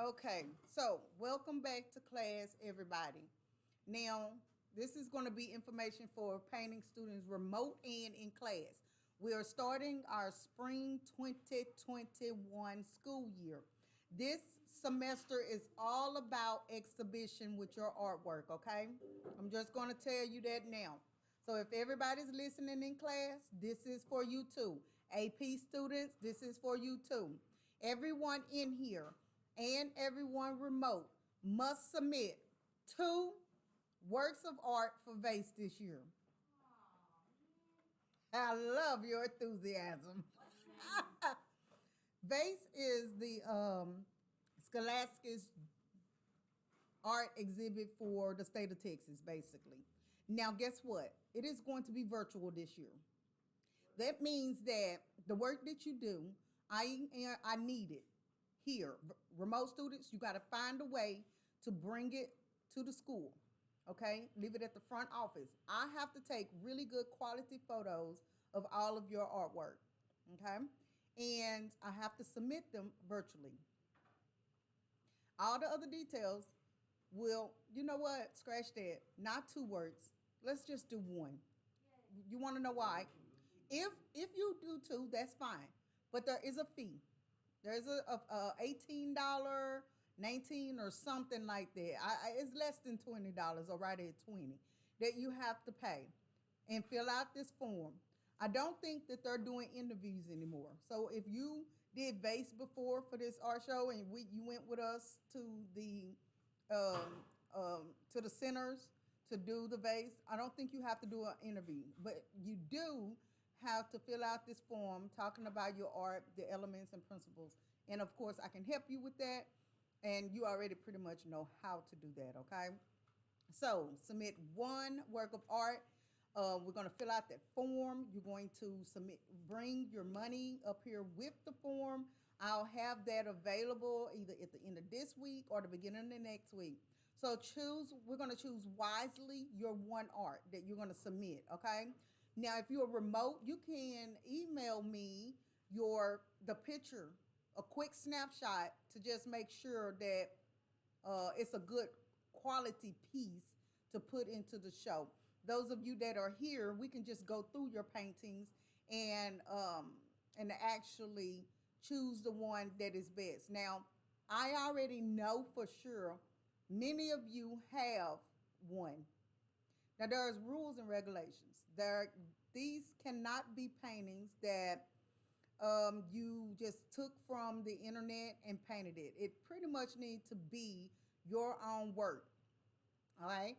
Okay, so welcome back to class, everybody. Now, this is going to be information for painting students remote and in class. We are starting our spring 2021 school year. This semester is all about exhibition with your artwork, okay? I'm just going to tell you that now. So if everybody's listening in class, this is for you too. AP students, this is for you too. Everyone in here and everyone remote must submit 2 works of art for VASE this year. I love your enthusiasm. VASE is the Scholastic art exhibit for the state of Texas, basically. Now, guess what? It is going to be virtual this year. That means that the work that you do, I need it here. Remote students, you got to find a way to bring it to the school. Okay, leave it at the front office. I have to take really good quality photos of all of your artwork. Okay, and I have to submit them virtually. All the other details will, you know what? Scratch that. Not 2 words. Let's just do one. You want to know why? If you do 2, that's fine. But there is a fee. There's a $18, 19 or something like that. It's less than $20 or right at 20 that you have to pay and fill out this form. I don't think that they're doing interviews anymore. So if you did VASE before for this art show and you went with us to the centers to do the VASE, I don't think you have to do an interview, but you do have to fill out this form talking about your art, the elements and principles. And of course, I can help you with that. And you already pretty much know how to do that, okay? So submit 1 work of art. We're going to fill out that form. You're going to bring your money up here with the form. I'll have that available either at the end of this week or the beginning of the next week. So we're going to choose wisely your one art that you're going to submit, okay? Now, if you're remote, you can email me the picture, a quick snapshot to just make sure that it's a good quality piece to put into the show. Those of you that are here, we can just go through your paintings and actually choose the one that is best. Now, I already know for sure many of you have one. Now, there's rules and regulations. These cannot be paintings that you just took from the internet and painted it. It pretty much needs to be your own work. All right.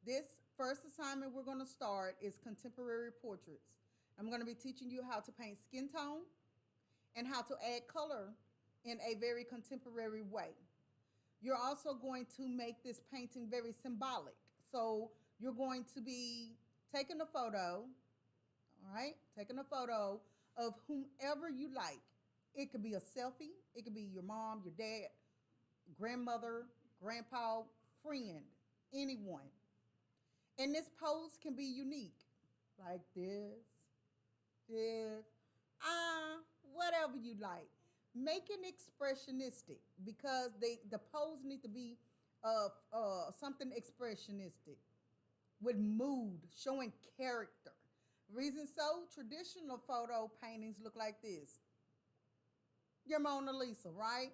This first assignment we're going to start is contemporary portraits. I'm going to be teaching you how to paint skin tone and how to add color in a very contemporary way. You're also going to make this painting very symbolic. So you're going to be taking a photo, all right, taking a photo of whomever you like. It could be a selfie, it could be your mom, your dad, grandmother, grandpa, friend, anyone. And this pose can be unique, like this, whatever you like. Make it expressionistic because the pose need to be something expressionistic with mood, showing character. Reason so, traditional photo paintings look like this. Your Mona Lisa, right?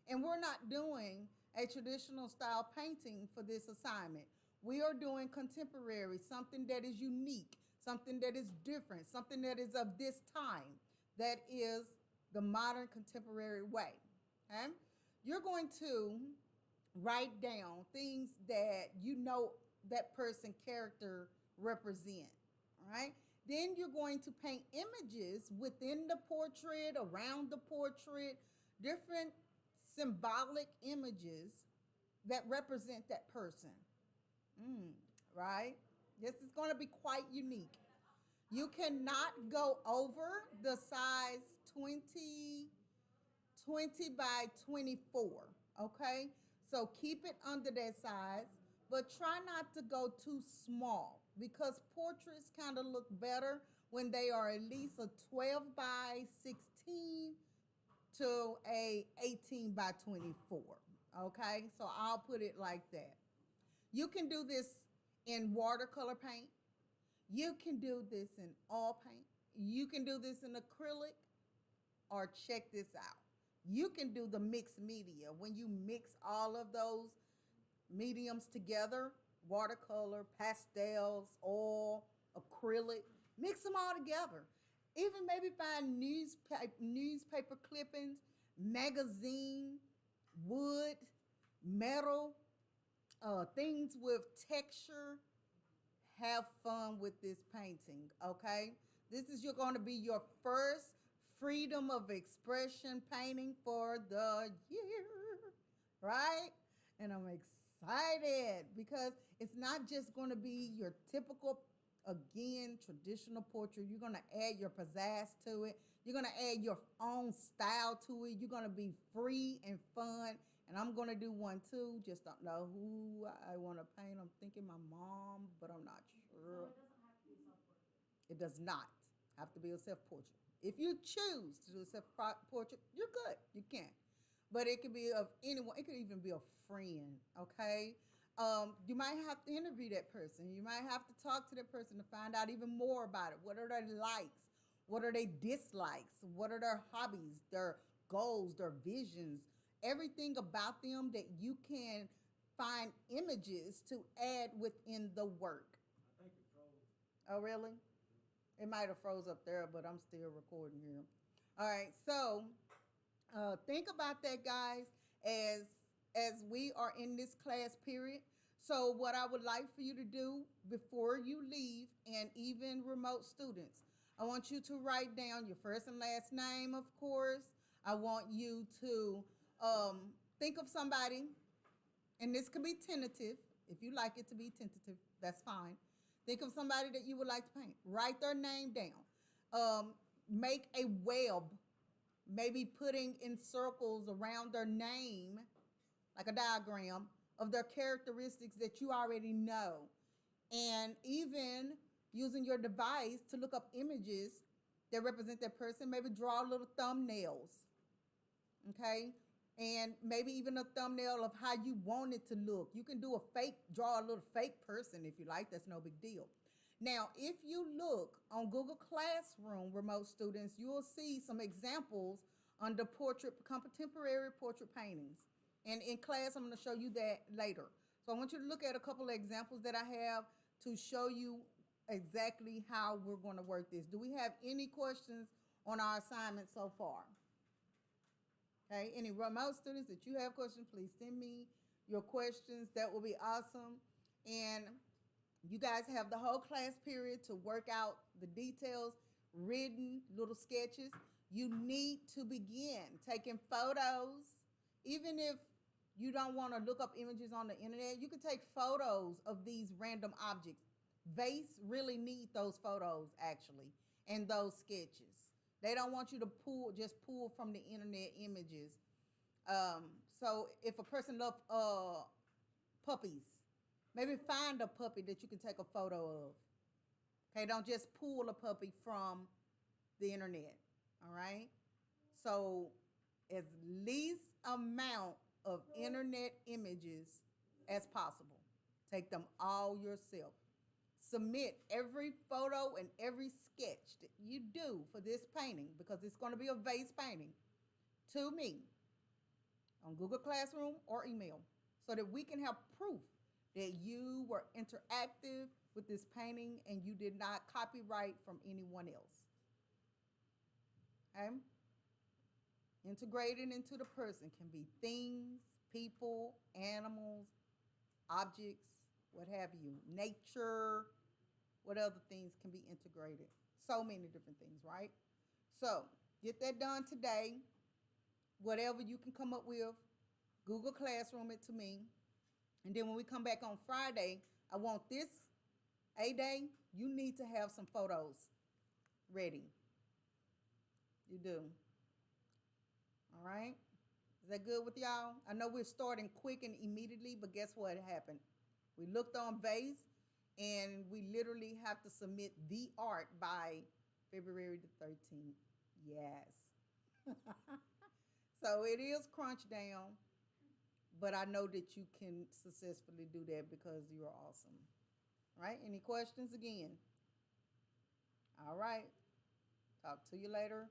And we're not doing a traditional style painting for this assignment. We are doing contemporary, something that is unique, something that is different, something that is of this time, that is the modern contemporary way. Okay? You're going to write down things that you know that person character represent. All right. Then you're going to paint images within the portrait, around the portrait, different symbolic images that represent that person. Right? This is going to be quite unique. You cannot go over the size 20 by 24, okay? So keep it under that size, but try not to go too small because portraits kind of look better when they are at least a 12 by 16 to a 18 by 24. Okay, so I'll put it like that. You can do this in watercolor paint. You can do this in oil paint. You can do this in acrylic, or check this out. You can do the mixed media when you mix all of those mediums together: watercolor, pastels, oil, acrylic. Mix them all together. Even maybe find newspaper clippings, magazine, wood, metal, things with texture. Have fun with this painting, okay? This is you're going to be your first freedom of expression painting for the year, right? And I'm excited because it's not just going to be your typical, again, traditional portrait. You're going to add your pizzazz to it. You're going to add your own style to it. You're going to be free and fun. And I'm going to do one too. Just don't know who I want to paint. I'm thinking my mom, but I'm not sure. It does not have to be a self portrait. If you choose to do a self portrait, you're good. You can. But it could be of anyone. It could even be a friend, okay? You might have to interview that person. You might have to talk to that person to find out even more about it. What are their likes? What are their dislikes? What are their hobbies, their goals, their visions? Everything about them that you can find images to add within the work. I think it froze. Oh, really? It might have froze up there, but I'm still recording here. All right, so think about that, guys, as we are in this class period. So what I would like for you to do before you leave, and even remote students, I want you to write down your first and last name, of course. I want you to think of somebody, and this could be tentative. If you like it to be tentative, that's fine. Think of somebody that you would like to paint. Write their name down. Make a web, maybe putting in circles around their name, like a diagram of their characteristics that you already know. And even using your device to look up images that represent that person, maybe draw little thumbnails, okay? And maybe even a thumbnail of how you want it to look. You can do draw a little fake person if you like, that's no big deal. Now, if you look on Google Classroom, remote students, you will see some examples under contemporary portrait paintings. And in class, I'm going to show you that later. So I want you to look at a couple of examples that I have to show you exactly how we're going to work this. Do we have any questions on our assignment so far? Okay, any remote students that you have questions, please send me your questions. That will be awesome. And you guys have the whole class period to work out the details, written little sketches. You need to begin taking photos. Even if you don't want to look up images on the internet, you can take photos of these random objects. Vase really need those photos, actually, and those sketches. They don't want you to just pull from the internet images. So if a person loves puppies, maybe find a puppy that you can take a photo of. Okay, don't just pull a puppy from the internet. All right. So as least amount of internet images as possible. Take them all yourself. Submit every photo and every sketch that you do for this painting, because it's going to be a vase painting, to me on Google Classroom or email, so that we can have proof that you were interactive with this painting and you did not copyright from anyone else. Okay? Integrated into the person can be things, people, animals, objects, what have you, nature, what other things can be integrated? So many different things, right? So get that done today. Whatever you can come up with, Google Classroom it to me. And then when we come back on Friday, I want this A-Day, you need to have some photos ready. You do. All right? Is that good with y'all? I know we're starting quick and immediately, but guess what happened? We looked on Vase, and we literally have to submit the art by February the 13th. Yes. So it is crunch down, but I know that you can successfully do that because you're awesome. Right? Any questions again? All right. Talk to you later.